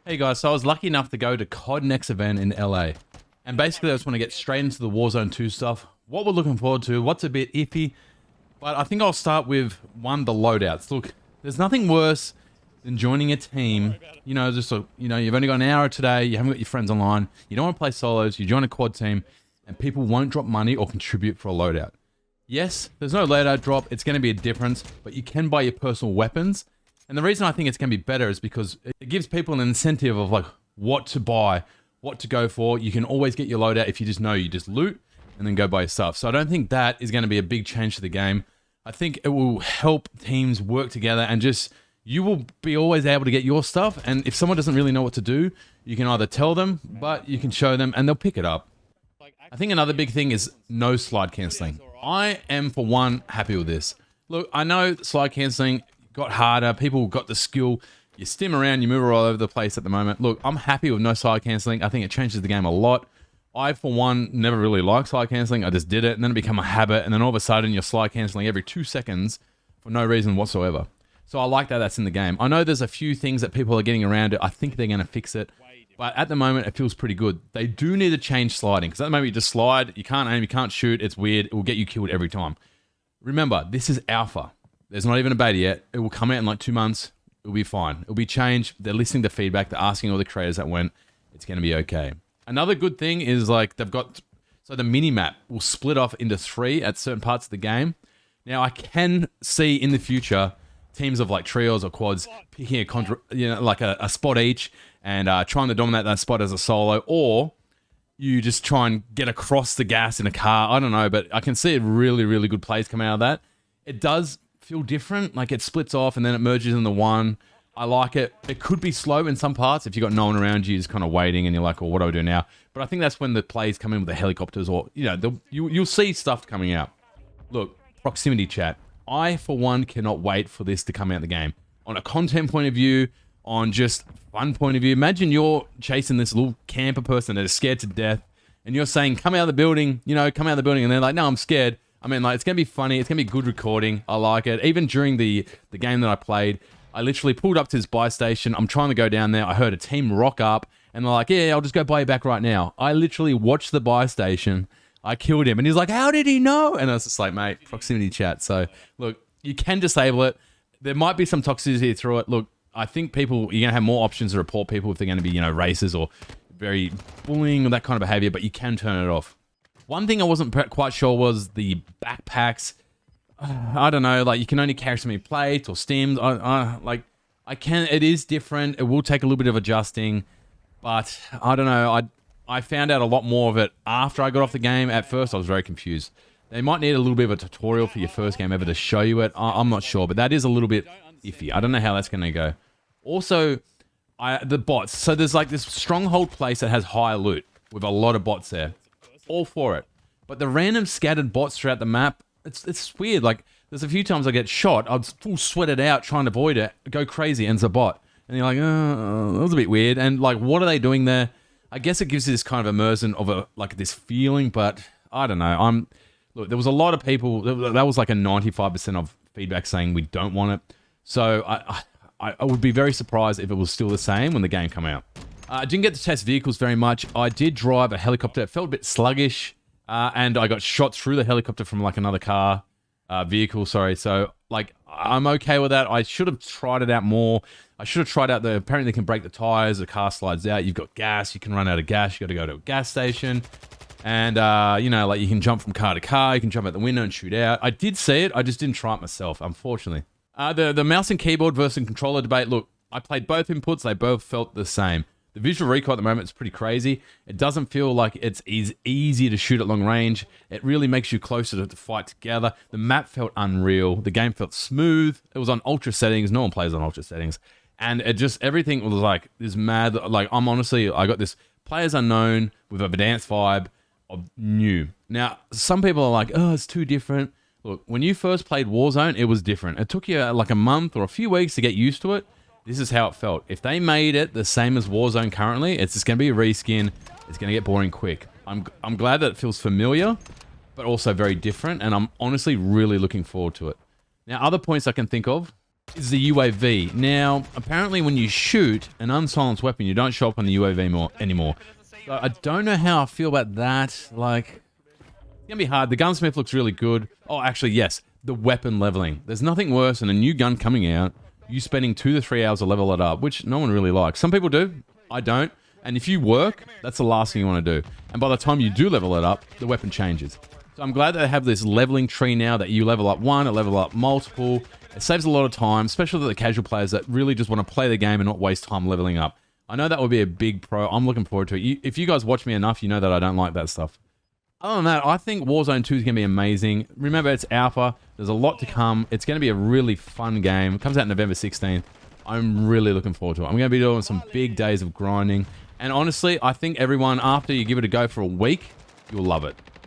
Hey guys, so I was lucky enough to go to CODNext Event in LA. And basically I just want to get straight into the Warzone 2 stuff. What we're looking forward to, what's a bit iffy. But I think I'll start with, one, the loadouts. Look, there's nothing worse than joining a team. You know, just so, you know, you've only got an hour today, you haven't got your friends online, you don't want to play solos, you join a quad team, and people won't drop money or contribute for a loadout. Yes, there's no loadout drop, it's going to be a difference, but you can buy your personal weapons. And the reason I think it's going to be better is because it gives people an incentive of like what to buy, what to go for. You can always get your loadout if you just know you just loot and then go buy your stuff. So I don't think that is going to be a big change to the game. I think it will help teams work together and just, you will be always able to get your stuff. And if someone doesn't really know what to do, you can either tell them, but you can show them and they'll pick it up. I think another big thing is no slide cancelling. I am, for one, happy with this. Look, I know slide cancelling got harder, people got the skill, you stim around, you move all over the place at the moment. Look, I'm happy with no slide cancelling. I think it changes the game a lot. I, for one, never really liked slide cancelling. I just did it, and then it became a habit, and then all of a sudden you're slide cancelling every 2 seconds for no reason whatsoever. So I like that that's in the game. I know there's a few things that people are getting around it. I think they're going to fix it. But at the moment, it feels pretty good. They do need to change sliding, because at the moment you just slide, you can't aim, you can't shoot, it's weird, it will get you killed every time. Remember, this is alpha. There's not even a beta yet. It will come out in like 2 months. It'll be fine. It'll be changed. They're listening to feedback. They're asking all the creators that went. It's going to be okay. Another good thing is like they've got... So the mini-map will split off into 3 at certain parts of the game. Now, I can see in the future teams of like trios or quads picking a spot each and trying to dominate that spot as a solo, or you just try and get across the gas in a car. I don't know, but I can see really, really good plays coming out of that. It does feel different, like it splits off and then it merges into one. I like it. It could be slow in some parts if you've got no one around you, just kind of waiting and you're like, well, what do I do now? But I think that's when the plays come in with the helicopters, or, you know, you'll see stuff coming out. Look, proximity chat. I, for one, cannot wait for this to come out in the game. On a content point of view, on just fun point of view, imagine you're chasing this little camper person that is scared to death and you're saying, come out of the building, you know, come out of the building, and they're like, no, I'm scared. I mean, like, it's going to be funny. It's going to be good recording. I like it. Even during the game that I played, I literally pulled up to this buy station. I'm trying to go down there. I heard a team rock up, and they're like, yeah, I'll just go buy you back right now. I literally watched the buy station. I killed him, and he's like, how did he know? And I was just like, mate, proximity chat. So, look, you can disable it. There might be some toxicity through it. Look, I think people, you're going to have more options to report people if they're going to be, you know, racist or very bullying or that kind of behavior, but you can turn it off. One thing I wasn't quite sure was the backpacks. I don't know, like you can only carry so many plates or stems. It is different. It will take a little bit of adjusting, but I don't know. I found out a lot more of it after I got off the game. At first, I was very confused. They might need a little bit of a tutorial for your first game ever to show you it. I'm not sure, but that is a little bit iffy. I don't know how that's going to go. Also, the bots. So there's like this stronghold place that has high loot with a lot of bots there. All for it. But the random scattered bots throughout the map, it's weird. Like, there's a few times I get shot, I'd full sweat it out trying to avoid it, go crazy, and it's a bot. And you're like, oh, that was a bit weird. And like, what are they doing there? I guess it gives you this kind of immersion of this feeling, but I don't know. Look, there was a lot of people, that was like a 95% of feedback saying we don't want it. So I would be very surprised if it was still the same when the game come out. I didn't get to test vehicles very much. I did drive a helicopter. It felt a bit sluggish, and I got shot through the helicopter from like another vehicle, sorry. So, like, I'm okay with that. I should have tried it out more. I should have tried out apparently they can break the tires, the car slides out, you've got gas, you can run out of gas, you got to go to a gas station. And, you know, like you can jump from car to car, you can jump out the window and shoot out. I did see it, I just didn't try it myself, unfortunately. The mouse and keyboard versus controller debate, look, I played both inputs, they both felt the same. The visual recoil at the moment is pretty crazy. It doesn't feel like it's easy to shoot at long range. It really makes you closer to the fight together. The map felt unreal. The game felt smooth. It was on ultra settings. No one plays on ultra settings. And it just, everything was like this mad, like I got this players unknown with a dance vibe of new. Now, some people are like, oh, it's too different. Look, when you first played Warzone, it was different. It took you like a month or a few weeks to get used to it. This is how it felt. If they made it the same as Warzone currently, it's just going to be a reskin. It's going to get boring quick. I'm glad that it feels familiar, but also very different, and I'm honestly really looking forward to it. Now, other points I can think of. is the UAV. Now, apparently when you shoot an unsilenced weapon, you don't show up on the UAV anymore. So I don't know how I feel about that. Like, it's gonna be hard. The gunsmith looks really good. Oh, actually, yes. The weapon leveling. There's nothing worse than a new gun coming out, you spending 2 to 3 hours to level it up, which no one really likes. Some people do. I don't. And if you work, that's the last thing you want to do. And by the time you do level it up, the weapon changes. So I'm glad that they have this leveling tree now that you level up one, it level up multiple. It saves a lot of time, especially for the casual players that really just want to play the game and not waste time leveling up. I know that would be a big pro. I'm looking forward to it. If you guys watch me enough, you know that I don't like that stuff. Other than that, I think Warzone 2 is going to be amazing. Remember, it's alpha. There's a lot to come. It's going to be a really fun game. It comes out November 16th. I'm really looking forward to it. I'm going to be doing some big days of grinding. And honestly, I think everyone, after you give it a go for a week, you'll love it.